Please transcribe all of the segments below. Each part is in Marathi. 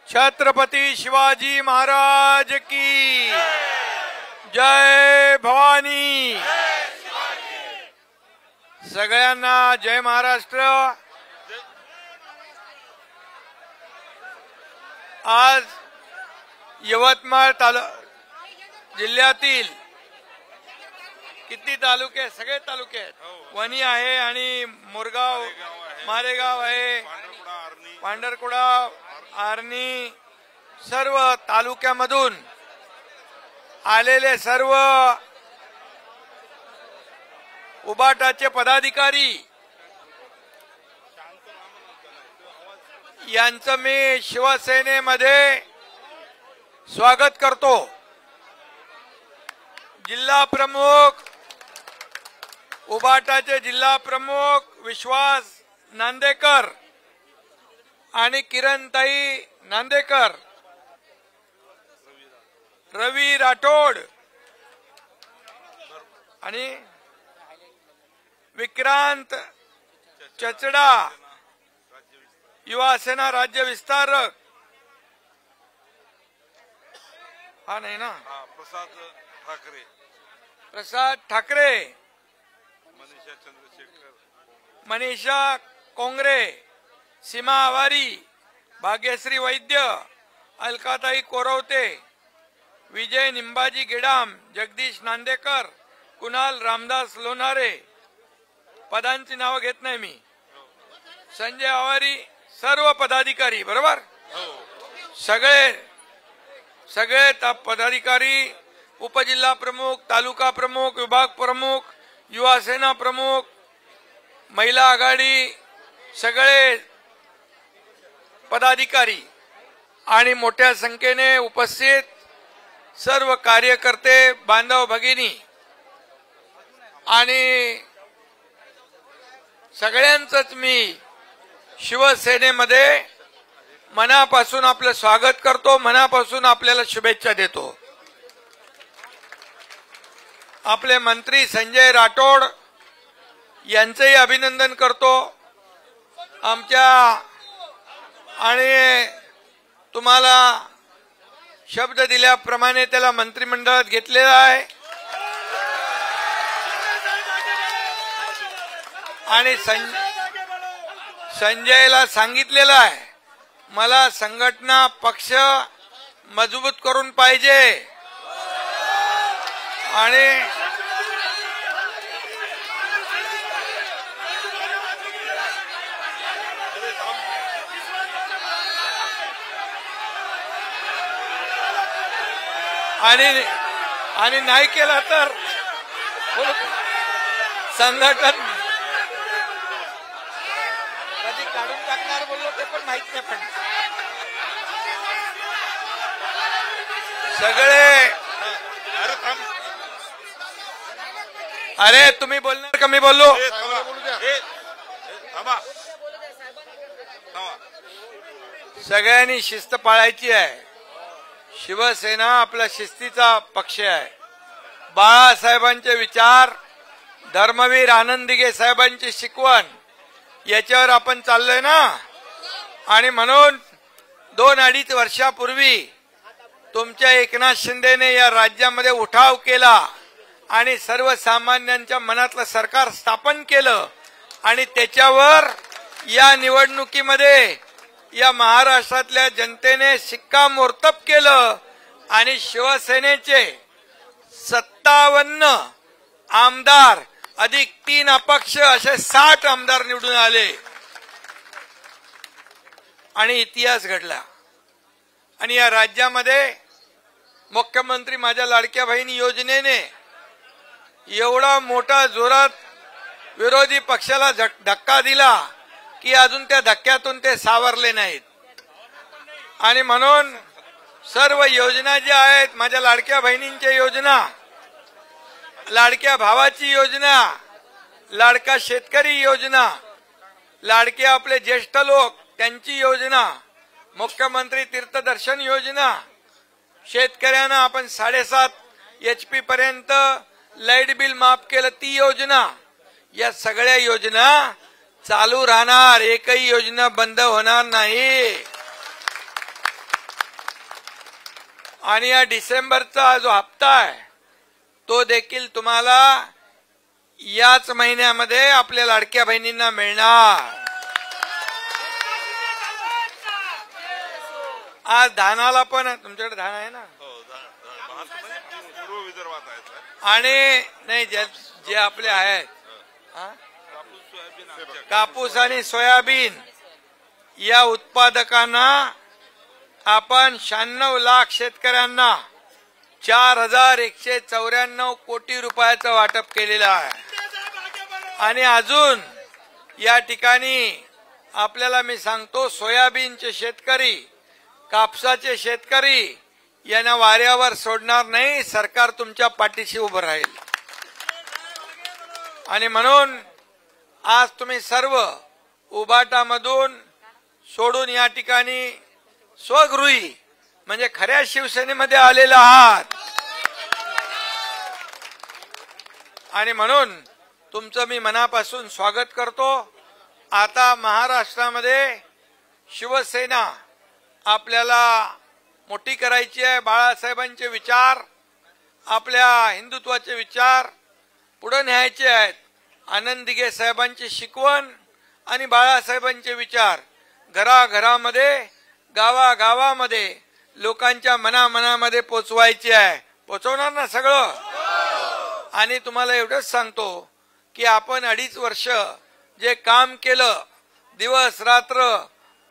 छत्रपती शिवाजी महाराज की जय भवानी। सगळ्यांना जय महाराष्ट्र। आज यवतमाळ जिल्ह्यातील किती तालुके, सगळे तालुके आहेत, वणी आहे आणि मोरगाव मारेगाव आहे, पांढरकुडा, आर्णी, सर्व तालुक्यामधून आलेले सर्व उबाटाचे पदाधिकारी यांचं मी शिवसेनेमध्ये स्वागत करतो। जिल्हा प्रमुख, उबाटाचे जिल्हा प्रमुख विश्वास नांदेकर आणि किरणताई नांदेकर, रवी राठोड आणि विक्रांत चचडा, युवा सेना राज्य विस्तारक, हा नाही ना, प्रसाद ठाकरे, मनीषा कोंगरे, सीमा आवारी, भाग्यश्री वैद्य, अलकाताई कोरवते, विजय निंबाजी गिडाम, जगदीश नांदेकर, कुणाल रामदास लोणारे, पदांची नाव घेत नाही मी, संजय आवारी, सर्व पदाधिकारी बरोबर, सगळे पदाधिकारी, उपजिल्हा प्रमुख, तालुका प्रमुख, विभाग प्रमुख, युवा सेना प्रमुख, महिला आघाडी, सगळे पदाधिकारी आणि मोठ्या संख्येने उपस्थित सर्व कार्यकर्ते, बांधव भगिनी आणि सगळ्यांचंच मी शिवसेनेमध्ये मनापासून आपलं स्वागत करतो, मनापासून आपल्याला शुभेच्छा देतो। आपले मंत्री संजय राठोड यांचेही अभिनंदन करतो। आमच्या आणि तुम्हाला शब्द दिल्याप्रमाणे त्याला मंत्रिमंडळात घेतलेला आहे आणि संजयला सांगितलेलं आहे मला संघटना पक्ष मजबूत करून पाहिजे आणि नाही केला तर संघटन कधी काढून टाकणार बोललो ते पण माहित नाही। पण सगळे अरे तुम्ही बोलणार का मी बोललो? सगळ्यांनी शिस्त पाळायची आहे। शिवसेना आपला शिस्तीचा पक्ष आहे। बाळासाहेबांचे विचार, धर्मवीर आनंद दिघे साहेबांची शिकवण याच्यावर आपण चाललोय ना। आणि म्हणून 2-2.5 वर्षापूर्वी तुमच्या एकनाथ शिंदेने या राज्यामध्ये उठाव केला आणि सर्वसामान्यांच्या मनातलं सरकार स्थापन केलं आणि त्याच्यावर या निवडणुकीमध्ये या महाराष्ट्रातल्या जनतेने शिक्कामोर्तब केलं आणि शिवसेनेचे 57 आमदार अधिक 3 अपक्ष असे 60 आमदार निवडून आले आणि इतिहास घडला। आणि या राज्यामध्ये मुख्यमंत्री माझ्या लाडक्या बहिणी योजनेने एवढा मोठा जोरात विरोधी पक्षाला धक्का दिला की अजून त्या धक्क्यातून ते सावरले नाहीत। आणि म्हणून सर्व योजना ज्या आहेत, माझ्या लाडक्या बहिणींच्या योजना, लाडक्या भावाची योजना, लाडका शेतकरी योजना, लाडके आपले ज्येष्ठ लोक त्यांची योजना, मुख्यमंत्री तीर्थदर्शन योजना, शेतकऱ्यांना आपण 7.5 HP पर्यंत लाईट बिल माफ केलं ती योजना, या सगळ्या योजना चालू राहणार, एकही योजना बंद होणार नाही। आणि या डिसेंबरचा जो हप्ता आहे तो देखील तुम्हाला याच महिन्यामध्ये आपल्या लाडक्या बहिणींना मिळणार। आज धानाला पण तुमच्याकडे धान आहे ना? आणि नाही जे आपले आहेत कापूस आणि सोयाबीन या उत्पादकांना आपण 96 लाख शेतकऱ्यांना 4194 कोटी रुपयाचं वाटप केलेलं आहे। आणि अजून या ठिकाणी आपल्याला मी सांगतो, सोयाबीनचे शेतकरी, कापसाचे शेतकरी यांना वाऱ्यावर सोडणार नाही। सरकार तुमच्या पाठीशी उभं राहील। आणि म्हणून आज तुम्ही सर्व उभाटामधून सोडून या ठिकाणी स्वगृही म्हणजे खऱ्या शिवसेनेमध्ये आलेला आहात। आणि म्हणून तुमचं मी मनापासून स्वागत करतो। आता महाराष्ट्रामध्ये शिवसेना आपल्याला मोठी करायची आहे। बाळासाहेबांचे विचार, आपल्या हिंदुत्वाचे विचार पुढे न्यायचे आहेत। आनंद दिघे साहेबांची शिकवण आणि बाळासाहेबांचे विचार घराघरामध्ये, गावागावामध्ये लोकांच्या मनामनामध्ये पोचवायचे आहे। पोचवणार ना सगळं? आणि तुम्हाला एवढंच सांगतो की आपण 2.5 वर्ष जे काम केलं, दिवस रात्र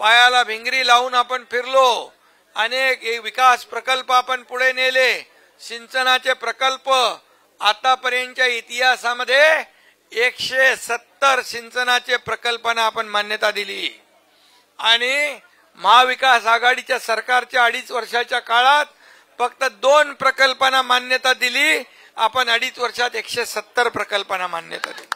पायाला भिंगरी लावून आपण फिरलो, अनेक विकास प्रकल्प आपण पुढे नेले, सिंचनाचे प्रकल्प आतापर्यंतच्या इतिहासामध्ये 170 सिंचनाचे प्रकल्पांना आपण मान्यता दिली। आणि महाविकास आघाडीच्या सरकारच्या 2.5 वर्षाच्या काळात फक्त 2 प्रकल्पांना मान्यता दिली। आपण 2.5 वर्षात 170 प्रकल्पांना मान्यता दिली।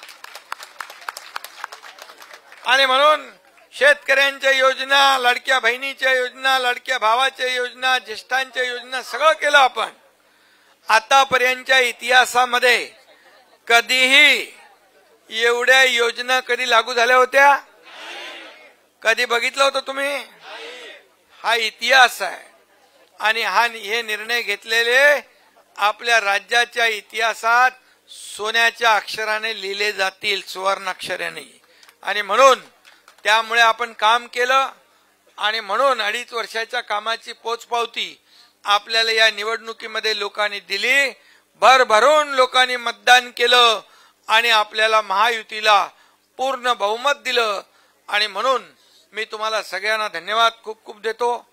आणि म्हणून शेतकऱ्यांच्या योजना, लाडक्या बहिणीच्या योजना, लाडक्या भावाच्या योजना, ज्येष्ठांच्या योजना सगळं केलं आपण। आतापर्यंतच्या इतिहासामध्ये कधीही एवढ्या योजना कधी लागू झाल्या होत्या? कधी बघितलं होतं तुम्ही? हा इतिहास आहे। आणि हे निर्णय घेतलेले आपल्या राज्याच्या इतिहासात सोन्याच्या अक्षराने लिहिले जातील, सुवर्णाक्षराने। आणि म्हणून त्यामुळे आपण काम केलं। आणि म्हणून 2.5 वर्षाच्या कामाची पोचपावती आपल्याला या निवडणुकीमध्ये लोकांनी दिली। भरभरून लोकांनी मतदान केलं आणि आपल्याला महायुतीला पूर्ण बहुमत दिलं। आणि म्हणून मी तुम्हाला सगळ्यांना धन्यवाद खूप खूप देतो।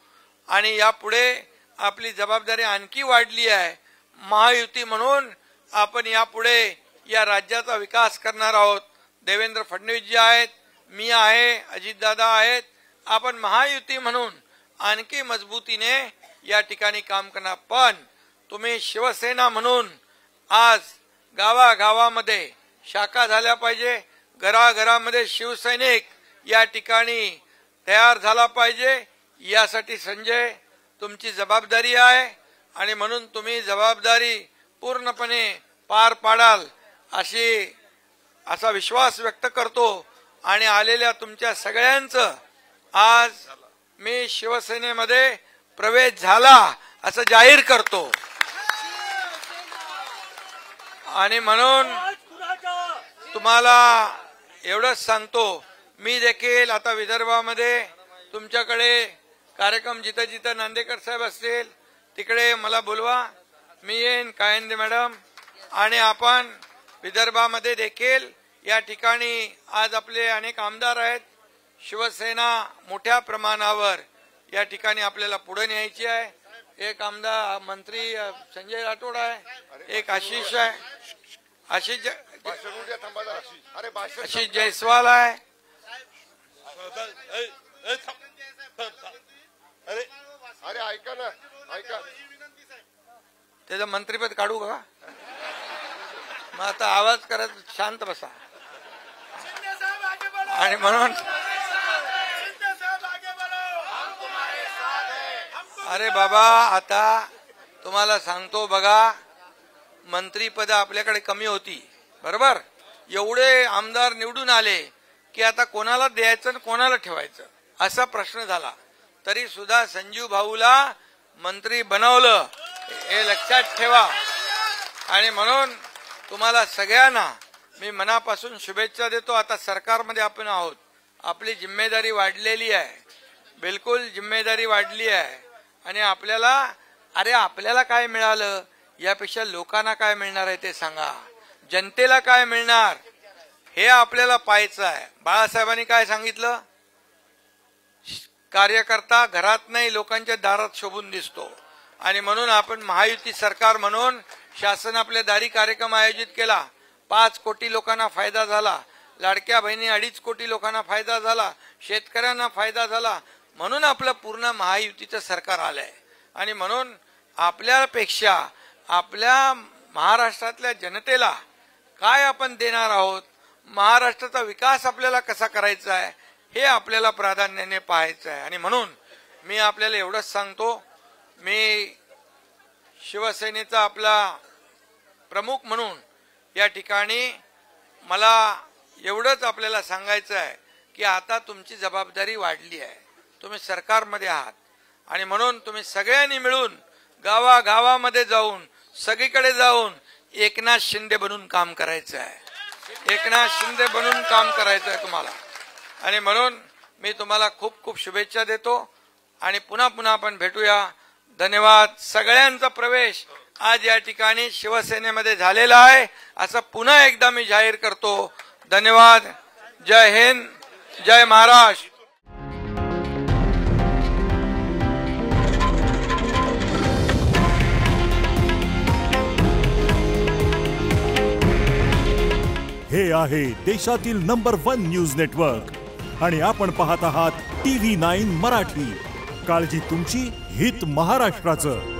आणि यापुढे आपली जबाबदारी आणखी वाढली आहे। महायुती म्हणून आपण यापुढे या राज्याचा विकास करणार आहोत। देवेंद्र फडणवीस जी आहेत, मी आहे, अजितदादा आहेत, आपण महायुती म्हणून आणखी मजबूतीने या ठिकाणी काम करणार। पण तुम्ही शिवसेना म्हणून आज गावागावामध्ये शाखा झाल्या पाहिजे, घराघरामध्ये शिवसैनिक या ठिकाणी तयार झाला पाहिजे। यासाठी संजय तुमची जबाबदारी आहे। आणि म्हणून तुम्ही जबाबदारी पूर्णपणे पार पाडाल असा विश्वास व्यक्त करतो। आणि आलेल्या तुमच्या सगळ्यांचं आज मी शिवसेनेमध्ये प्रवेश झाला असं जाहीर करतो। आणि म्हणून तुम्हाला एवढंच सांगतो, मी देखील आता विदर्भामध्ये तुमच्याकडे कार्यक्रम जिथं जिथं नांदेकर साहेब असतील तिकडे मला बोलवा, मी येईन, कायंदे मॅडम। आणि आपण विदर्भामध्ये देखील या ठिकाणी आज आपले अनेक आमदार आहेत। शिवसेना मोठ्या प्रमाणावर या ठिकाणी आपल्याला पुढे न्यायची आहे। एक आमदार मंत्री संजय राठोड आहे, एक आशिष आहे, आशिष जयस्वाल आहे। अरे ऐका ना, ऐका, त्याचं मंत्रीपद काढू का? मग आता आवाज करत शांत बसा। आणि म्हणून अरे बाबा, आता तुम्हाला सांगतो बघा, मंत्रीपद आपल्याकडे कमी होती, बरोबर? एवढे आमदार निवडून आले की आता कोणाला द्यायचं आणि कोणाला ठेवायचं असा प्रश्न झाला। तरी सुद्धा संजीव भाऊला मंत्री बनवलं हे लक्षात ठेवा. आणि म्हणून तुम्हाला सगळ्यांना मी मनापासून शुभेच्छा देतो. आता सरकारमध्ये आपण आहोत, आपली जिम्मेदारी वाढलेली आहे, बिलकुल जिम्मेदारी वाढली आहे. आणि आपल्याला काय मिळालं यापेक्षा लोकांना काय मिळणार आहे ते सांगा, जनतेला काय मिळणार हे आपल्याला पाहायचं आहे. बाळासाहेबांनी काय सांगितलं, कार्यकर्ता घरात नाही लोकांच्या दारात शोभून दिसतो. आणि म्हणून आपण महायुती सरकार म्हणून शासन आपल्या दारी कार्यक्रम आयोजित केला. 5 कोटी लोकांना फायदा झाला, लाडक्या बहिणी 2.5 कोटी लोकांना फायदा झाला, शेतकऱ्यांना फायदा झाला. म्हणून आपलं पूर्ण महायुतीचं सरकार आलंय. आणि म्हणून आपल्यापेक्षा आपल्या महाराष्ट्रातल्या जनतेला काय आपण देणार आहोत, महाराष्ट्राचा विकास आपल्याला कसा करायचा आहे हे आपल्याला प्राधान्याने पाहायचं आहे. आणि म्हणून मी आपल्याला एवढंच सांगतो, मी शिवसेनेचा आपला प्रमुख म्हणून या ठिकाणी मला एवढंच आपल्याला सांगायचं आहे की आता तुमची जबाबदारी वाढली आहे, तुम्ही सरकारमध्ये आहात. आणि म्हणून तुम्ही सगळ्यांनी मिळून गावागावामध्ये जाऊन सगळीकडे जाऊन एकनाथ शिंदे बनून काम करायचं आहे, एकनाथ शिंदे बनून काम करायचं आहे तुम्हाला. आणि म्हणून मी तुम्हाला खूप खूप शुभेच्छा देतो आणि पुन्हा पुन्हा आपण भेटूया. धन्यवाद. सगळ्यांचा प्रवेश आज या ठिकाणी शिवसेनेमध्ये झालेला आहे असं पुन्हा एकदा मी जाहीर करतो. धन्यवाद. जय हिंद, जय महाराष्ट्र. हे आहे देशातील नंबर 1 न्यूज नेटवर्क आणि आपण पाहत आहात TV9 मराठी. काळजी तुमची, हित महाराष्ट्राचं.